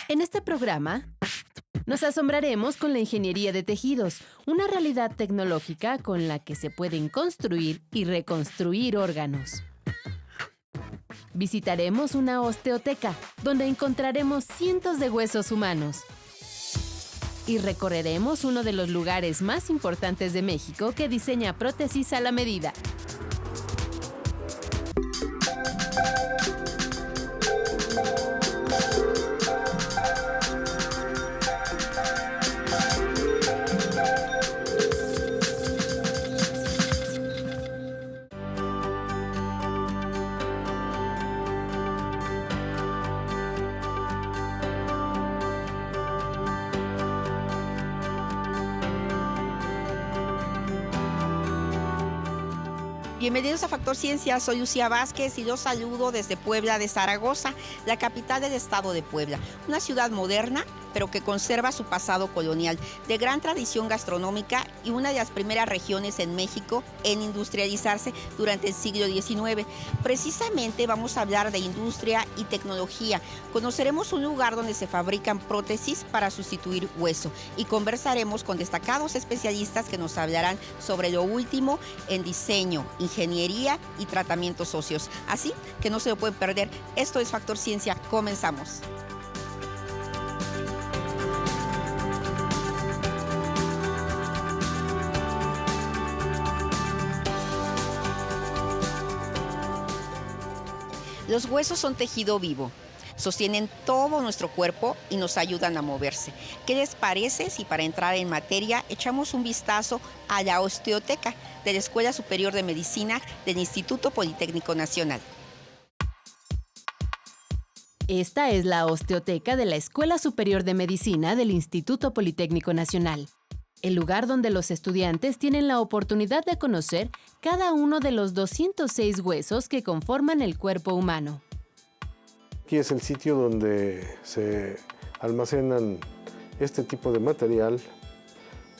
En este programa, nos asombraremos con la ingeniería de tejidos, una realidad tecnológica con la que se pueden construir y reconstruir órganos. Visitaremos una osteoteca, donde encontraremos cientos de huesos humanos. Y recorreremos uno de los lugares más importantes de México que diseña prótesis a la medida. Bienvenidos a Factor Ciencia, soy Lucía Vázquez y los saludo desde Puebla de Zaragoza, la capital del estado de Puebla, una ciudad moderna pero que conserva su pasado colonial, de gran tradición gastronómica y una de las primeras regiones en México en industrializarse durante el siglo XIX. Precisamente vamos a hablar de industria y tecnología. Conoceremos un lugar donde se fabrican prótesis para sustituir hueso y conversaremos con destacados especialistas que nos hablarán sobre lo último en diseño, ingeniería y tratamientos óseos. Así que no se lo pueden perder. Esto es Factor Ciencia. Comenzamos. Los huesos son tejido vivo, sostienen todo nuestro cuerpo y nos ayudan a moverse. ¿Qué les parece si para entrar en materia echamos un vistazo a la osteoteca de la Escuela Superior de Medicina del Instituto Politécnico Nacional? Esta es la osteoteca de la Escuela Superior de Medicina del Instituto Politécnico Nacional, el lugar donde los estudiantes tienen la oportunidad de conocer cada uno de los 206 huesos que conforman el cuerpo humano. Aquí es el sitio donde se almacenan este tipo de material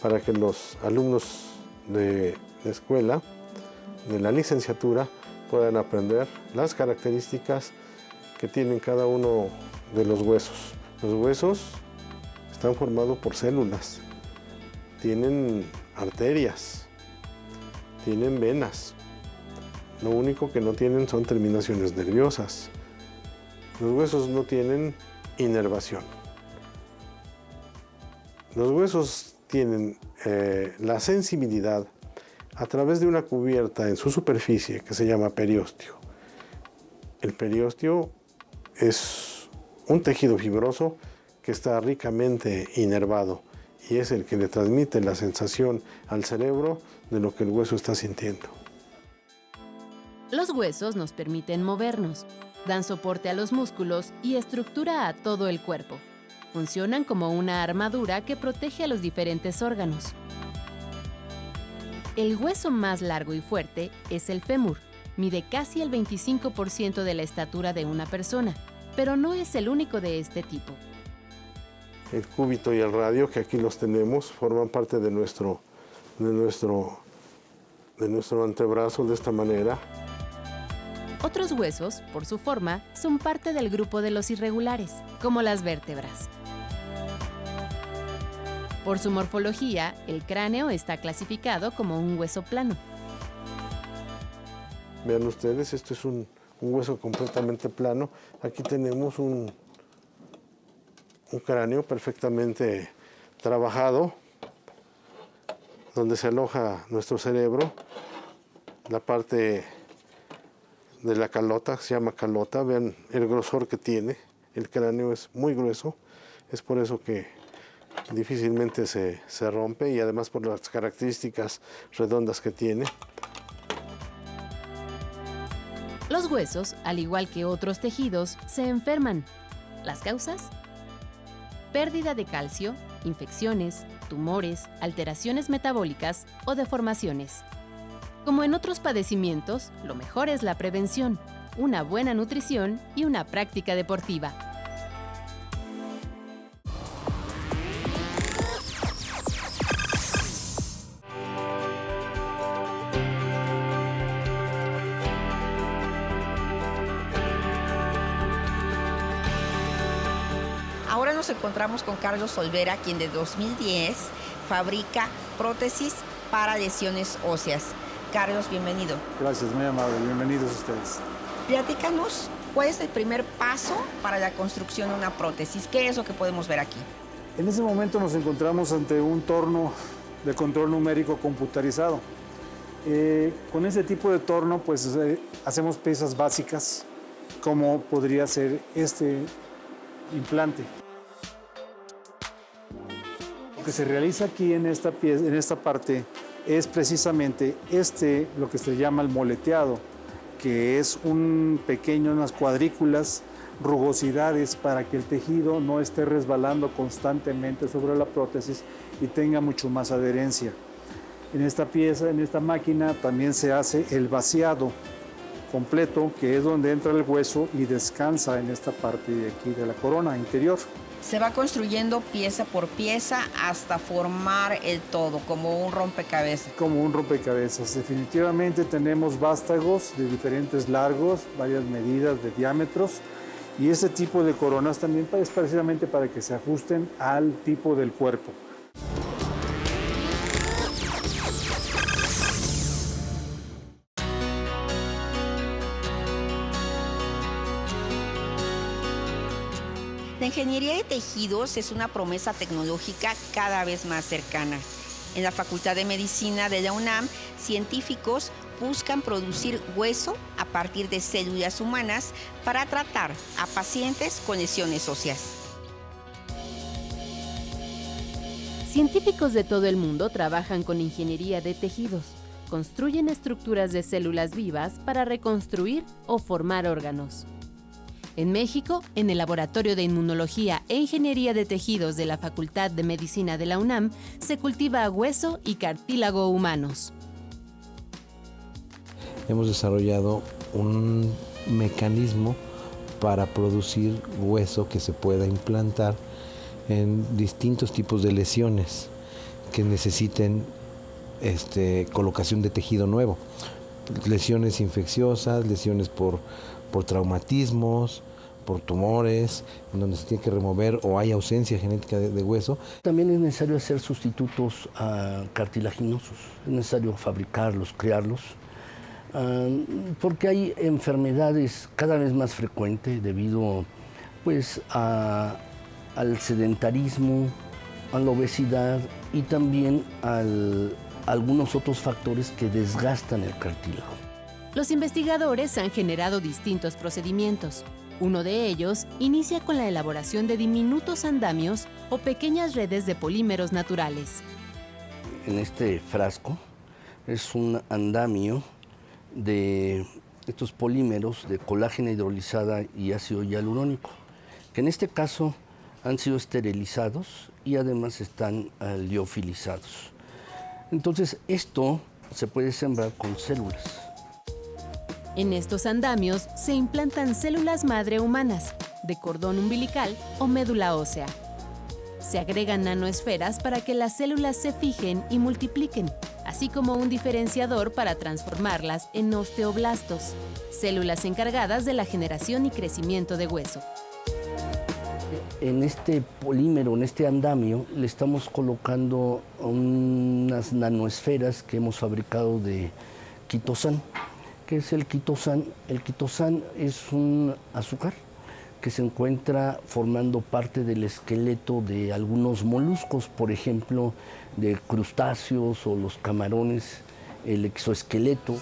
para que los alumnos de la escuela, de la licenciatura, puedan aprender las características que tienen cada uno de los huesos. Los huesos están formados por células. Tienen arterias, tienen venas. Lo único que no tienen son terminaciones nerviosas. Los huesos no tienen inervación. Los huesos tienen la sensibilidad a través de una cubierta en su superficie que se llama periósteo. El periósteo es un tejido fibroso que está ricamente inervado y es el que le transmite la sensación al cerebro de lo que el hueso está sintiendo. Los huesos nos permiten movernos, dan soporte a los músculos y estructura a todo el cuerpo. Funcionan como una armadura que protege a los diferentes órganos. El hueso más largo y fuerte es el fémur. Mide casi el 25% de la estatura de una persona, pero no es el único de este tipo. El cúbito y el radio, que aquí los tenemos, forman parte de nuestro antebrazo de esta manera. Otros huesos, por su forma, son parte del grupo de los irregulares, como las vértebras. Por su morfología, el cráneo está clasificado como un hueso plano. Vean ustedes, esto es un hueso completamente plano. Aquí tenemos un cráneo perfectamente trabajado, donde se aloja nuestro cerebro. La parte de la calota se llama calota. Vean el grosor que tiene. El cráneo es muy grueso. Es por eso que difícilmente se rompe y además por las características redondas que tiene. Los huesos, al igual que otros tejidos, se enferman. ¿Las causas? Pérdida de calcio, infecciones, tumores, alteraciones metabólicas o deformaciones. Como en otros padecimientos, lo mejor es la prevención, una buena nutrición y una práctica deportiva. Ahora nos encontramos con Carlos Olvera, quien de 2010 fabrica prótesis para lesiones óseas. Carlos, bienvenido. Gracias, muy amable. Bienvenidos ustedes. Platícanos, ¿cuál es el primer paso para la construcción de una prótesis? ¿Qué es lo que podemos ver aquí? En ese momento nos encontramos ante un torno de control numérico computarizado. Con ese tipo de torno, pues hacemos piezas básicas, como podría ser este implante. Lo que se realiza aquí en esta pieza, en esta parte, es precisamente lo que se llama el moleteado, que es unas cuadrículas, rugosidades para que el tejido no esté resbalando constantemente sobre la prótesis y tenga mucho más adherencia. En esta pieza, en esta máquina, también se hace el vaciado completo, que es donde entra el hueso y descansa en esta parte de aquí de la corona interior. Se va construyendo pieza por pieza hasta formar el todo, como un rompecabezas. Como un rompecabezas. Definitivamente tenemos vástagos de diferentes largos, varias medidas de diámetros, y este tipo de coronas también es precisamente para que se ajusten al tipo del cuerpo. La ingeniería de tejidos es una promesa tecnológica cada vez más cercana. En la Facultad de Medicina de la UNAM, científicos buscan producir hueso a partir de células humanas para tratar a pacientes con lesiones óseas. Científicos de todo el mundo trabajan con ingeniería de tejidos. Construyen estructuras de células vivas para reconstruir o formar órganos. En México, en el Laboratorio de Inmunología e Ingeniería de Tejidos de la Facultad de Medicina de la UNAM, se cultiva hueso y cartílago humanos. Hemos desarrollado un mecanismo para producir hueso que se pueda implantar en distintos tipos de lesiones que necesiten colocación de tejido nuevo. Lesiones infecciosas, lesiones por traumatismos, por tumores, en donde se tiene que remover o hay ausencia genética de hueso. También es necesario hacer sustitutos cartilaginosos, es necesario fabricarlos, crearlos, porque hay enfermedades cada vez más frecuentes debido pues, al sedentarismo, a la obesidad y también a algunos otros factores que desgastan el cartílago. Los investigadores han generado distintos procedimientos. Uno de ellos inicia con la elaboración de diminutos andamios o pequeñas redes de polímeros naturales. En este frasco es un andamio de estos polímeros de colágeno hidrolizada y ácido hialurónico, que en este caso han sido esterilizados y además están liofilizados. Entonces esto se puede sembrar con células. En estos andamios se implantan células madre humanas, de cordón umbilical o médula ósea. Se agregan nanoesferas para que las células se fijen y multipliquen, así como un diferenciador para transformarlas en osteoblastos, células encargadas de la generación y crecimiento de hueso. En este polímero, en este andamio, le estamos colocando unas nanoesferas que hemos fabricado de quitosán. ¿Qué es el quitosán? El quitosán es un azúcar que se encuentra formando parte del esqueleto de algunos moluscos, por ejemplo, de crustáceos o los camarones, el exoesqueleto.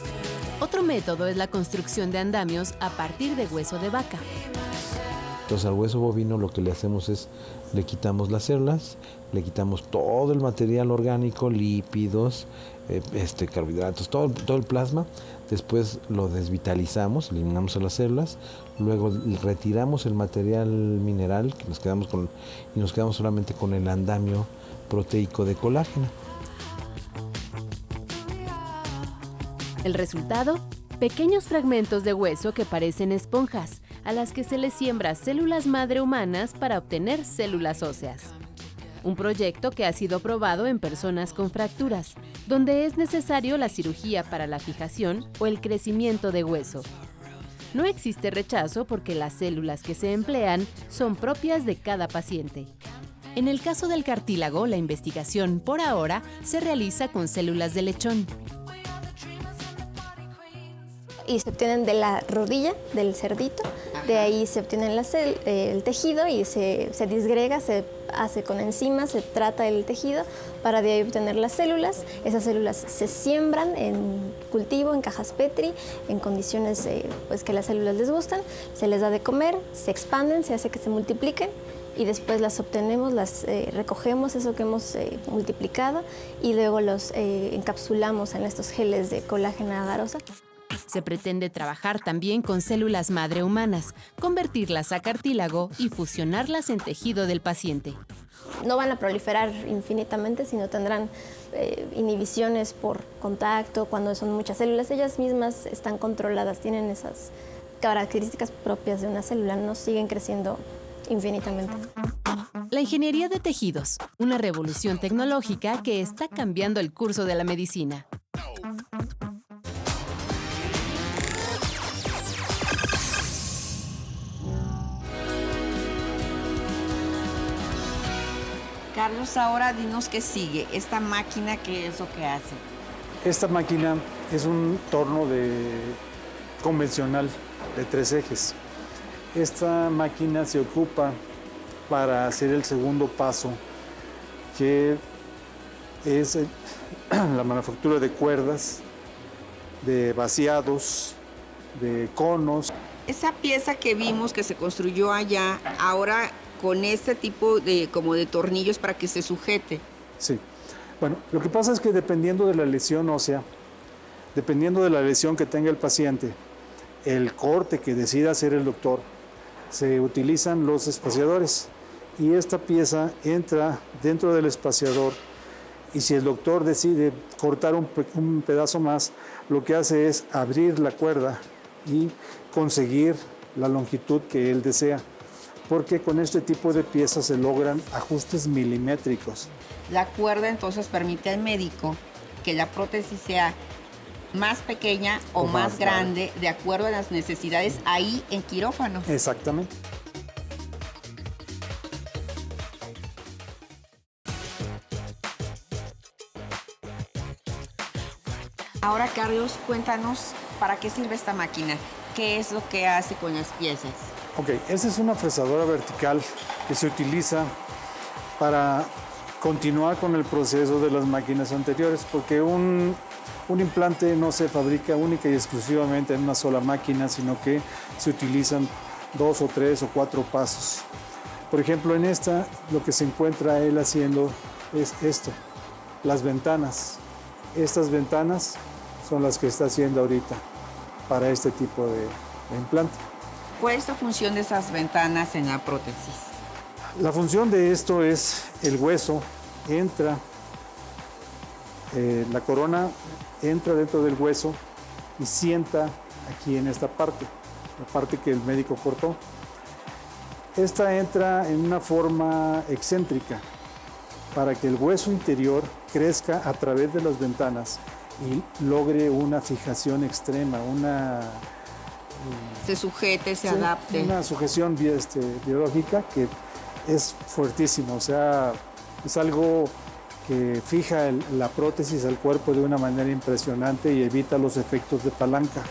Otro método es la construcción de andamios a partir de hueso de vaca. Entonces al hueso bovino lo que le hacemos es, le quitamos las células, le quitamos todo el material orgánico, lípidos, carbohidratos, todo el plasma. Después lo desvitalizamos, eliminamos a las células, luego retiramos el material mineral que nos quedamos solamente con el andamio proteico de colágeno. El resultado, pequeños fragmentos de hueso que parecen esponjas, a las que se les siembra células madre humanas para obtener células óseas. Un proyecto que ha sido probado en personas con fracturas, donde es necesario la cirugía para la fijación o el crecimiento de hueso. No existe rechazo porque las células que se emplean son propias de cada paciente. En el caso del cartílago, la investigación, por ahora, se realiza con células de lechón. Y se obtienen de la rodilla del cerdito, de ahí se obtiene el tejido y se disgrega, se hace con enzimas, se trata el tejido para de ahí obtener las células. Esas células se siembran en cultivo, en cajas Petri, en condiciones pues que las células les gustan, se les da de comer, se expanden, se hace que se multipliquen y después las obtenemos, las recogemos, eso que hemos multiplicado, y luego los encapsulamos en estos geles de colágeno agarosa. Se pretende trabajar también con células madre humanas, convertirlas a cartílago y fusionarlas en tejido del paciente. No van a proliferar infinitamente, sino tendrán inhibiciones por contacto, cuando son muchas células. Ellas mismas están controladas, tienen esas características propias de una célula, no siguen creciendo infinitamente. La ingeniería de tejidos, una revolución tecnológica que está cambiando el curso de la medicina. Carlos, ahora dinos qué sigue. ¿Esta máquina qué es lo que hace? Esta máquina es un torno convencional de 3 ejes. Esta máquina se ocupa para hacer el segundo paso, que es la manufactura de cuerdas, de vaciados, de conos. Esa pieza que vimos que se construyó allá, ahora con este tipo de tornillos para que se sujete. Sí. Bueno, lo que pasa es que dependiendo de la lesión ósea, dependiendo de la lesión que tenga el paciente, el corte que decida hacer el doctor, se utilizan los espaciadores y esta pieza entra dentro del espaciador, y si el doctor decide cortar un pedazo más, lo que hace es abrir la cuerda y conseguir la longitud que él desea, porque con este tipo de piezas se logran ajustes milimétricos. La cuerda entonces permite al médico que la prótesis sea más pequeña o más grande, de acuerdo a las necesidades ahí en quirófano. Exactamente. Ahora, Carlos, cuéntanos para qué sirve esta máquina. ¿Qué es lo que hace con las piezas? Ok, esta es una fresadora vertical que se utiliza para continuar con el proceso de las máquinas anteriores, porque un implante no se fabrica única y exclusivamente en una sola máquina, sino que se utilizan 2 o 3 o 4 pasos. Por ejemplo, en esta lo que se encuentra él haciendo es esto, las ventanas. Estas ventanas son las que está haciendo ahorita para este tipo de implante. ¿Cuál es la función de esas ventanas en la prótesis? La función de esto es el hueso entra, la corona entra dentro del hueso y sienta aquí en esta parte, la parte que el médico cortó. Esta entra en una forma excéntrica para que el hueso interior crezca a través de las ventanas y logre una fijación extrema, se sujete, se adapte. Una sujeción biológica que es fuertísimo, o sea, es algo que fija la prótesis al cuerpo de una manera impresionante y evita los efectos de palanca.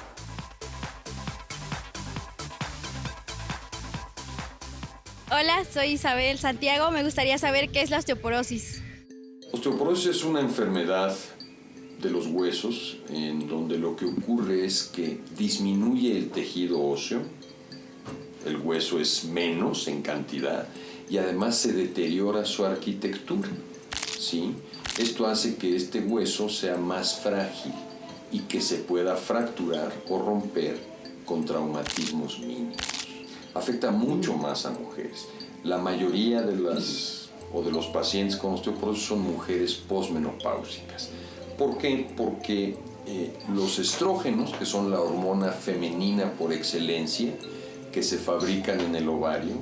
Hola, soy Isabel Santiago. Me gustaría saber qué es la osteoporosis. Osteoporosis es una enfermedad de los huesos en donde lo que ocurre es que disminuye el tejido óseo, el hueso es menos en cantidad y además se deteriora su arquitectura, ¿sí? Esto hace que este hueso sea más frágil y que se pueda fracturar o romper con traumatismos mínimos. Afecta mucho más a mujeres. La mayoría de los pacientes con osteoporosis son mujeres posmenopáusicas. ¿Por qué? Porque los estrógenos, que son la hormona femenina por excelencia, que se fabrican en el ovario,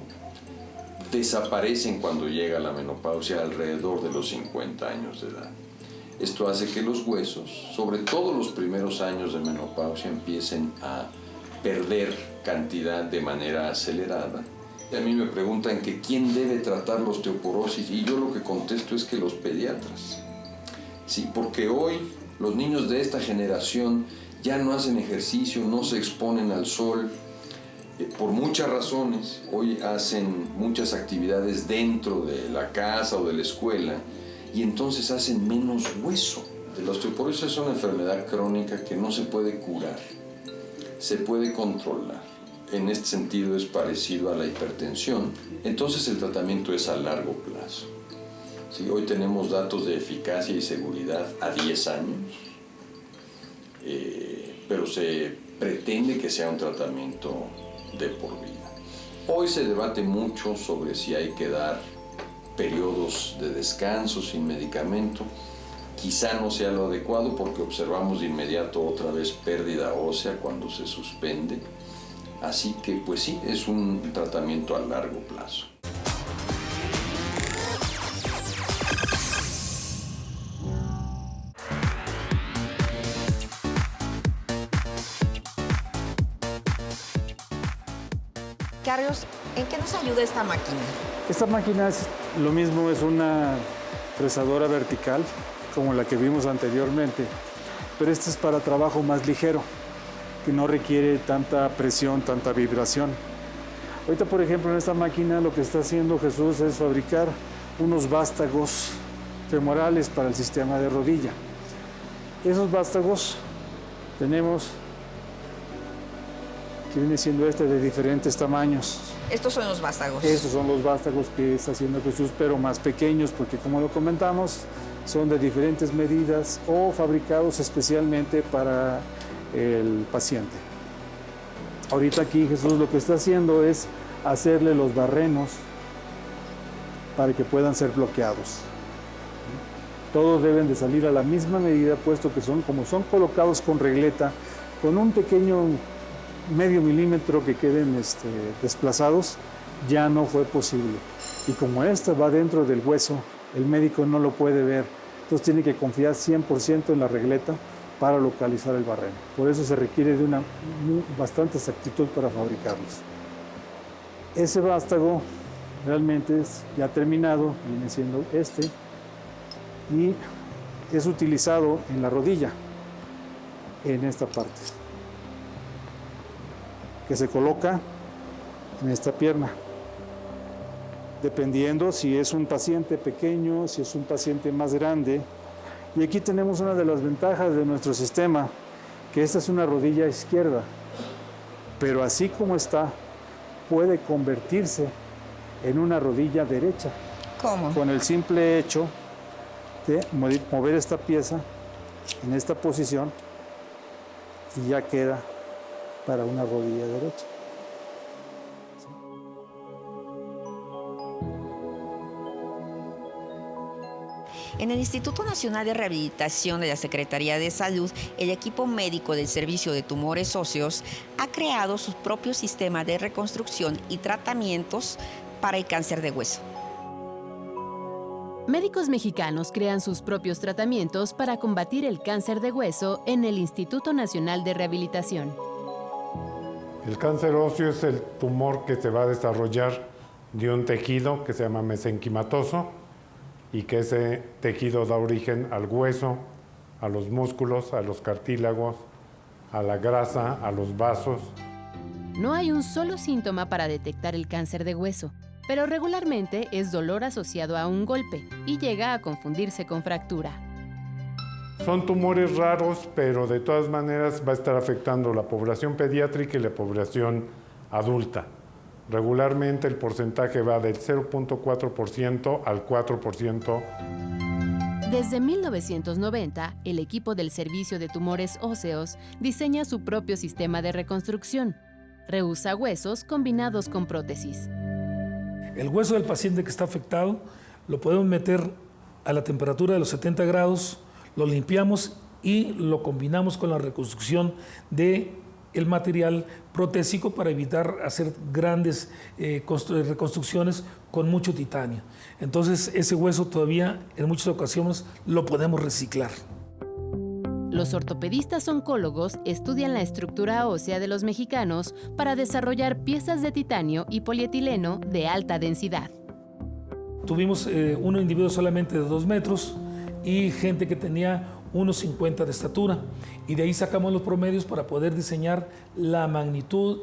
desaparecen cuando llega la menopausia alrededor de los 50 años de edad. Esto hace que los huesos, sobre todo los primeros años de menopausia, empiecen a perder cantidad de manera acelerada. Y a mí me preguntan que quién debe tratar la osteoporosis y yo lo que contesto es que los pediatras. Sí, porque hoy los niños de esta generación ya no hacen ejercicio, no se exponen al sol, por muchas razones. Hoy hacen muchas actividades dentro de la casa o de la escuela y entonces hacen menos hueso. La osteoporosis es una enfermedad crónica que no se puede curar, se puede controlar. En este sentido es parecido a la hipertensión. Entonces el tratamiento es a largo plazo. Sí, hoy tenemos datos de eficacia y seguridad a 10 años, pero se pretende que sea un tratamiento de por vida. Hoy se debate mucho sobre si hay que dar periodos de descanso sin medicamento. Quizá no sea lo adecuado porque observamos de inmediato otra vez pérdida ósea cuando se suspende. Así que pues sí, es un tratamiento a largo plazo. Carlos, ¿en qué nos ayuda esta máquina? Esta máquina es lo mismo, es una fresadora vertical como la que vimos anteriormente, pero esta es para trabajo más ligero, que no requiere tanta presión, tanta vibración. Ahorita, por ejemplo, en esta máquina lo que está haciendo Jesús es fabricar unos vástagos femorales para el sistema de rodilla. Esos vástagos tenemos, que viene siendo de diferentes tamaños. Estos son los vástagos. Estos son los vástagos que está haciendo Jesús, pero más pequeños, porque como lo comentamos, son de diferentes medidas o fabricados especialmente para el paciente. Ahorita aquí Jesús lo que está haciendo es hacerle los barrenos para que puedan ser bloqueados. Todos deben de salir a la misma medida, puesto que como son colocados con regleta, con un pequeño medio milímetro que queden desplazados, ya no fue posible. Y como esta va dentro del hueso, el médico no lo puede ver. Entonces tiene que confiar 100% en la regleta para localizar el barreno. Por eso se requiere de bastante exactitud para fabricarlos. Ese vástago realmente es ya terminado, viene siendo y es utilizado en la rodilla, en esta parte, que se coloca en esta pierna. Dependiendo si es un paciente pequeño, si es un paciente más grande. Y aquí tenemos una de las ventajas de nuestro sistema, que esta es una rodilla izquierda, pero así como está, puede convertirse en una rodilla derecha. ¿Cómo? Con el simple hecho de mover esta pieza en esta posición y ya queda para una rodilla derecha. En el Instituto Nacional de Rehabilitación de la Secretaría de Salud, el equipo médico del Servicio de Tumores Óseos ha creado su propio sistema de reconstrucción y tratamientos para el cáncer de hueso. Médicos mexicanos crean sus propios tratamientos para combatir el cáncer de hueso en el Instituto Nacional de Rehabilitación. El cáncer óseo es el tumor que se va a desarrollar de un tejido que se llama mesenquimatoso y que ese tejido da origen al hueso, a los músculos, a los cartílagos, a la grasa, a los vasos. No hay un solo síntoma para detectar el cáncer de hueso, pero regularmente es dolor asociado a un golpe y llega a confundirse con fractura. Son tumores raros, pero de todas maneras va a estar afectando la población pediátrica y la población adulta. Regularmente el porcentaje va del 0.4% al 4%. Desde 1990, el equipo del Servicio de Tumores Óseos diseña su propio sistema de reconstrucción. Reusa huesos combinados con prótesis. El hueso del paciente que está afectado lo podemos meter a la temperatura de los 70 grados, lo limpiamos y lo combinamos con la reconstrucción del material protésico para evitar hacer grandes reconstrucciones con mucho titanio. Entonces ese hueso todavía en muchas ocasiones lo podemos reciclar. Los ortopedistas oncólogos estudian la estructura ósea de los mexicanos para desarrollar piezas de titanio y polietileno de alta densidad. Tuvimos un individuo solamente de 2 metros y gente que tenía 1,50 de estatura, y de ahí sacamos los promedios para poder diseñar la magnitud,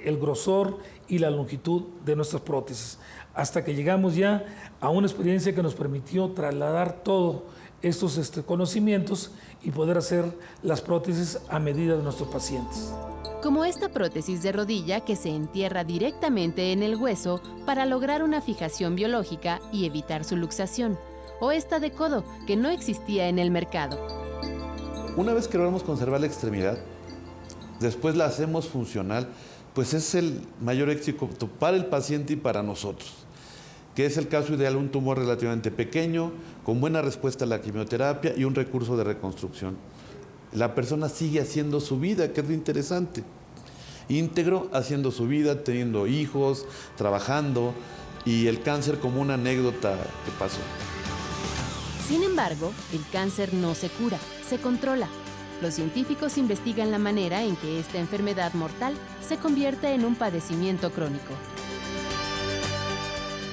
el grosor y la longitud de nuestras prótesis, hasta que llegamos ya a una experiencia que nos permitió trasladar todos estos conocimientos y poder hacer las prótesis a medida de nuestros pacientes. Como esta prótesis de rodilla que se entierra directamente en el hueso para lograr una fijación biológica y evitar su luxación, o esta de codo que no existía en el mercado. Una vez que logramos conservar la extremidad, después la hacemos funcional, pues es el mayor éxito para el paciente y para nosotros, que es el caso ideal, un tumor relativamente pequeño, con buena respuesta a la quimioterapia y un recurso de reconstrucción. La persona sigue haciendo su vida, que es lo interesante. Íntegro, haciendo su vida, teniendo hijos, trabajando, y el cáncer como una anécdota que pasó. Sin embargo, el cáncer no se cura, se controla. Los científicos investigan la manera en que esta enfermedad mortal se convierte en un padecimiento crónico.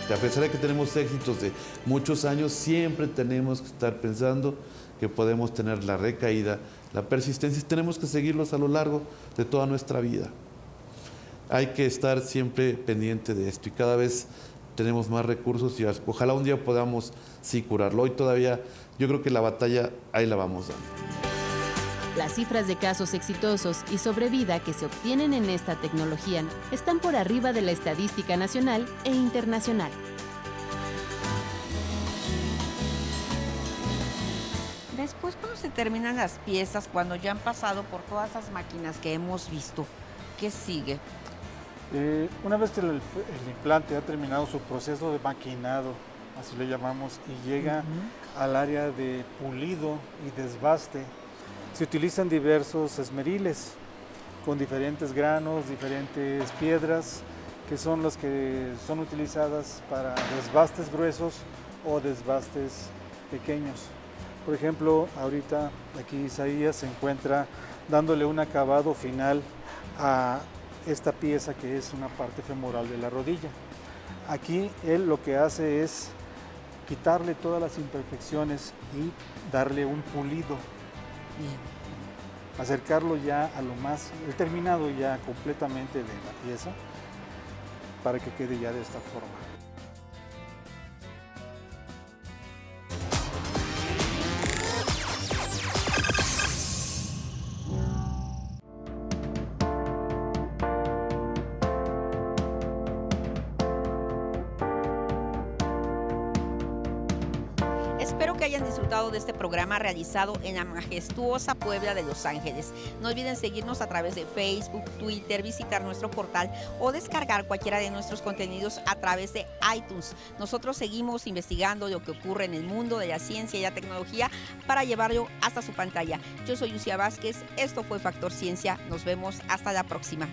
Y a pesar de que tenemos éxitos de muchos años, siempre tenemos que estar pensando que podemos tener la recaída, la persistencia, y tenemos que seguirlos a lo largo de toda nuestra vida. Hay que estar siempre pendiente de esto, y cada vez tenemos más recursos y ojalá un día podamos sí curarlo. Hoy todavía yo creo que la batalla ahí la vamos dando. Las cifras de casos exitosos y sobrevida que se obtienen en esta tecnología están por arriba de la estadística nacional e internacional. Después, cuando se terminan las piezas, cuando ya han pasado por todas esas máquinas que hemos visto, ¿qué sigue? Una vez que el implante ha terminado su proceso de maquinado, así lo llamamos, y llega al área de pulido y desbaste, se utilizan diversos esmeriles con diferentes granos, diferentes piedras, que son las que son utilizadas para desbastes gruesos o desbastes pequeños. Por ejemplo, ahorita aquí Isaías se encuentra dándole un acabado final a esta pieza que es una parte femoral de la rodilla. Aquí él lo que hace es quitarle todas las imperfecciones y darle un pulido. Acercarlo ya a lo más, el terminado ya completamente de la pieza, para que quede ya de esta forma. Espero que hayan disfrutado de este programa realizado en la majestuosa Puebla de Los Ángeles. No olviden seguirnos a través de Facebook, Twitter, visitar nuestro portal o descargar cualquiera de nuestros contenidos a través de iTunes. Nosotros seguimos investigando lo que ocurre en el mundo de la ciencia y la tecnología para llevarlo hasta su pantalla. Yo soy Lucia Vázquez, esto fue Factor Ciencia, nos vemos hasta la próxima.